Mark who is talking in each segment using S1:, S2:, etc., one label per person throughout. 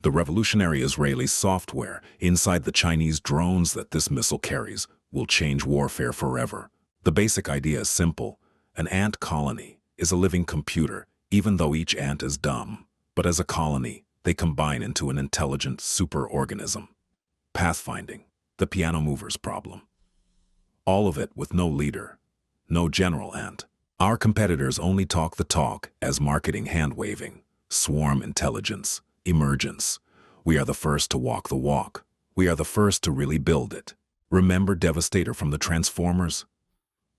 S1: The revolutionary Israeli software inside the Chinese drones that this missile carries will change warfare forever. The basic idea is simple. An ant colony is a living computer, even though each ant is dumb. But as a colony, they combine into an intelligent superorganism. Pathfinding, the piano mover's problem. All of it with no leader, no general ant. Our competitors only talk the talk as marketing hand-waving, swarm intelligence, emergence. We are the first to walk the walk. We are the first to really build it. Remember Devastator from the Transformers?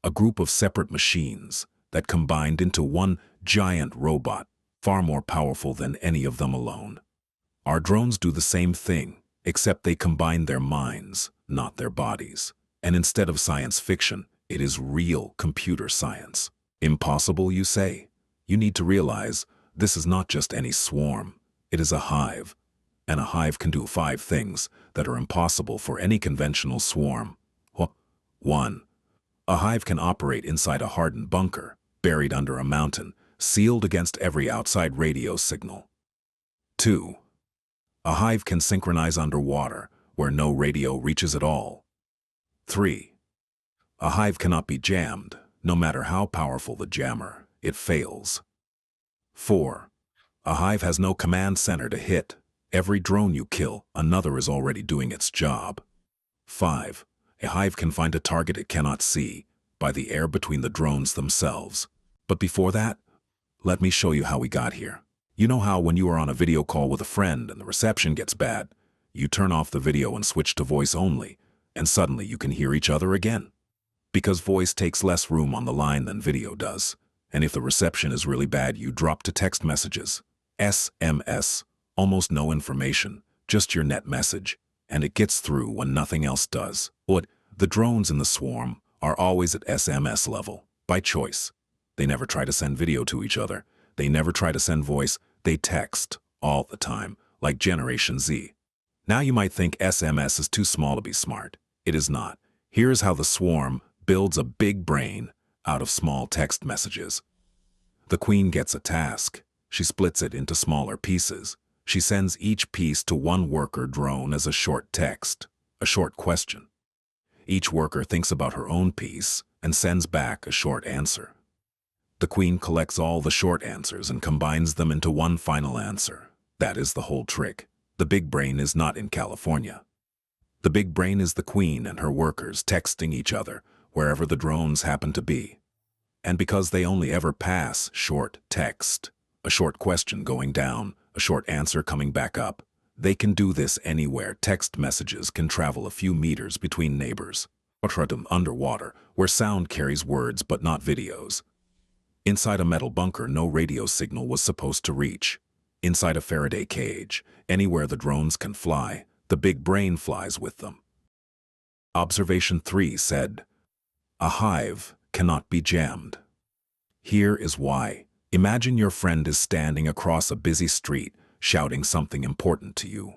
S1: A group of separate machines that combined into one giant robot, far more powerful than any of them alone. Our drones do the same thing, except they combine their minds, not their bodies. And instead of science fiction, it is real computer science. Impossible, you say? You need to realize this is not just any swarm. It is a hive. And a hive can do 5 things that are impossible for any conventional swarm. 1. A hive can operate inside a hardened bunker, buried under a mountain, sealed against every outside radio signal. 2. A hive can synchronize underwater, where no radio reaches at all. 3. A hive cannot be jammed. No matter how powerful the jammer, it fails. 4. A hive has no command center to hit. Every drone you kill, another is already doing its job. 5. A hive can find a target it cannot see by the air between the drones themselves. But before that, let me show you how we got here. You know how when you are on a video call with a friend and the reception gets bad, you turn off the video and switch to voice only, and suddenly you can hear each other again? Because voice takes less room on the line than video does. And if the reception is really bad, you drop to text messages. SMS. Almost no information, just your net message. And it gets through when nothing else does. But the drones in the swarm are always at SMS level, by choice. They never try to send video to each other. They never try to send voice. They text all the time, like Generation Z. Now you might think SMS is too small to be smart. It is not. Here's how the swarm builds a big brain out of small text messages. The queen gets a task. She splits it into smaller pieces. She sends each piece to one worker drone as a short text, a short question. Each worker thinks about her own piece and sends back a short answer. The queen collects all the short answers and combines them into one final answer. That is the whole trick. The big brain is not in California. The big brain is the queen and her workers texting each other wherever the drones happen to be. And because they only ever pass short text, a short question going down, a short answer coming back up, they can do this anywhere. Text messages can travel a few meters between neighbors. Underwater, where sound carries words but not videos. Inside a metal bunker, no radio signal was supposed to reach. Inside a Faraday cage, anywhere the drones can fly, the big brain flies with them. Observation 3 said, a hive cannot be jammed. Here is why. Imagine your friend is standing across a busy street, shouting something important to you.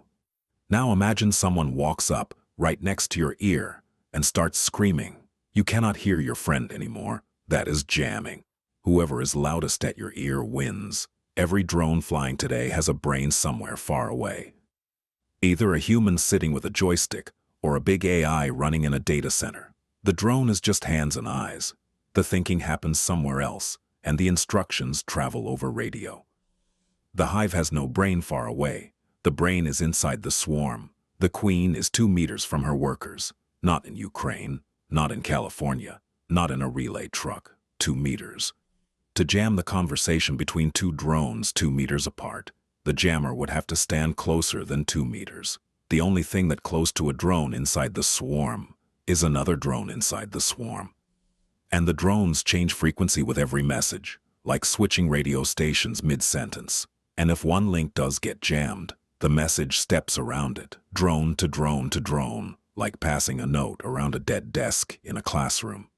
S1: Now imagine someone walks up right next to your ear and starts screaming. You cannot hear your friend anymore. That is jamming. Whoever is loudest at your ear wins. Every drone flying today has a brain somewhere far away. Either a human sitting with a joystick or a big AI running in a data center. The drone is just hands and eyes. The thinking happens somewhere else, and the instructions travel over radio. The hive has no brain far away. The brain is inside the swarm. The queen is 2 meters from her workers. Not in Ukraine, not in California, not in a relay truck. 2 meters. To jam the conversation between 2 drones 2 meters apart, the jammer would have to stand closer than 2 meters. The only thing that close to a drone inside the swarm is another drone inside the swarm. And the drones change frequency with every message, like switching radio stations mid-sentence. And if one link does get jammed, the message steps around it, drone to drone to drone, like passing a note around a dead desk in a classroom.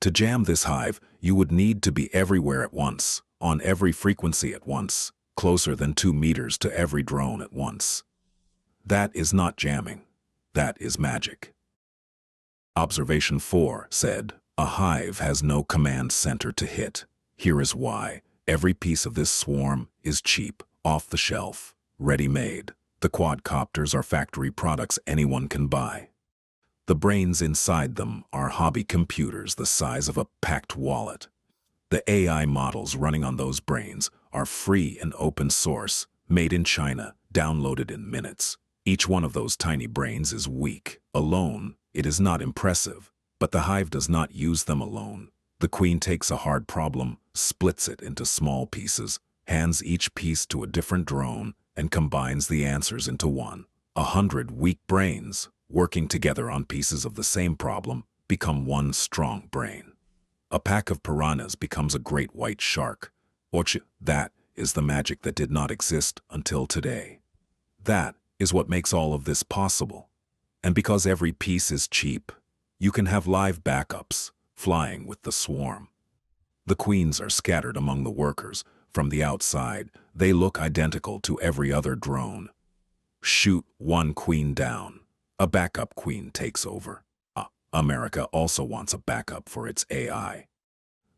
S1: To jam this hive, you would need to be everywhere at once, on every frequency at once, closer than 2 meters to every drone at once. That is not jamming. That is magic. Observation 4 said, a hive has no command center to hit. Here is why. Every piece of this swarm is cheap, off the shelf, ready-made. The quadcopters are factory products anyone can buy. The brains inside them are hobby computers the size of a packed wallet. The AI models running on those brains are free and open source, made in China, downloaded in minutes. Each one of those tiny brains is weak. Alone, it is not impressive. But the hive does not use them alone. The queen takes a hard problem, splits it into small pieces, hands each piece to a different drone, and combines the answers into one. 100 weak brains, working together on pieces of the same problem, become one strong brain. A pack of piranhas becomes a great white shark. That is the magic that did not exist until today. That is what makes all of this possible. And because every piece is cheap, you can have live backups, flying with the swarm. The queens are scattered among the workers. From the outside, they look identical to every other drone. Shoot one queen down, a backup queen takes over. America also wants a backup for its AI.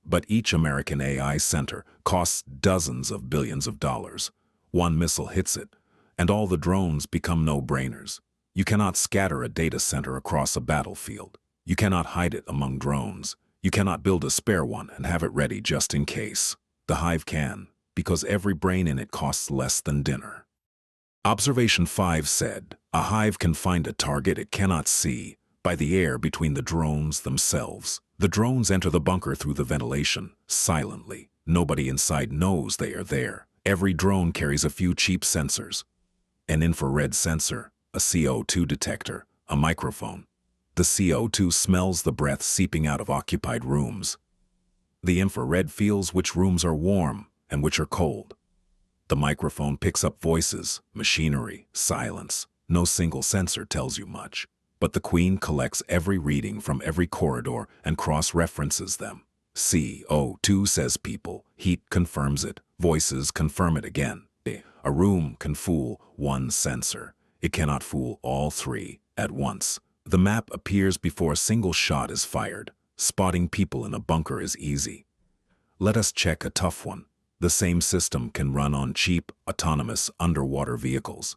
S1: But each American AI center costs dozens of billions of dollars. One missile hits it, and all the drones become no-brainers. You cannot scatter a data center across a battlefield. You cannot hide it among drones. You cannot build a spare one and have it ready just in case. The hive can, because every brain in it costs less than dinner. Observation 5 said, a hive can find a target it cannot see by the air between the drones themselves. The drones enter the bunker through the ventilation, silently. Nobody inside knows they are there. Every drone carries a few cheap sensors. An infrared sensor, a CO2 detector, a microphone. The CO2 smells the breath seeping out of occupied rooms. The infrared feels which rooms are warm and which are cold. The microphone picks up voices, machinery, silence. No single sensor tells you much. But the queen collects every reading from every corridor and cross-references them. CO2 says people, heat confirms it, voices confirm it again. A room can fool one sensor. It cannot fool all three at once. The map appears before a single shot is fired. Spotting people in a bunker is easy. Let us check a tough one. The same system can run on cheap, autonomous underwater vehicles.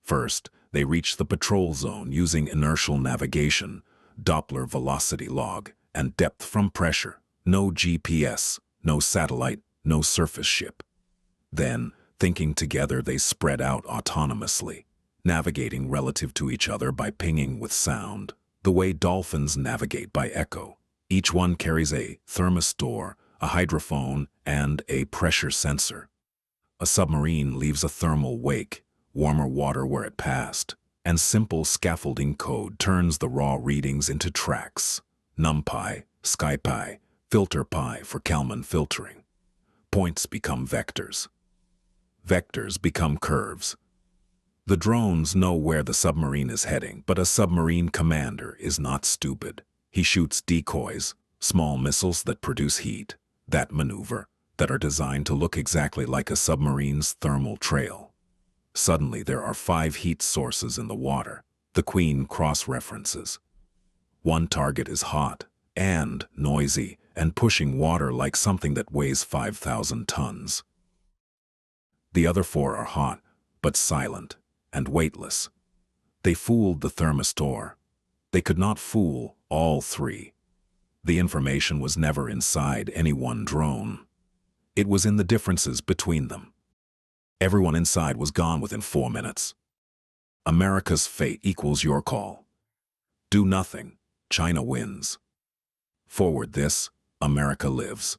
S1: First, they reach the patrol zone using inertial navigation, Doppler velocity log, and depth from pressure. No GPS, no satellite, no surface ship. Then, thinking together, they spread out autonomously, navigating relative to each other by pinging with sound, the way dolphins navigate by echo. Each one carries a thermistor, a hydrophone, and a pressure sensor. A submarine leaves a thermal wake, warmer water where it passed, and simple scaffolding code turns the raw readings into tracks. NumPy, SkyPy, FilterPy for Kalman filtering. Points become vectors. Vectors become curves. The drones know where the submarine is heading, but a submarine commander is not stupid. He shoots decoys, small missiles that produce heat, that maneuver, that are designed to look exactly like a submarine's thermal trail. Suddenly there are 5 heat sources in the water. The queen cross-references. One target is hot and noisy and pushing water like something that weighs 5,000 tons. The other 4 are hot, but silent and weightless. They fooled the thermistor. They could not fool all 3. The information was never inside any one drone. It was in the differences between them. Everyone inside was gone within 4 minutes. America's fate equals your call. Do nothing. China wins. Forward this, America lives.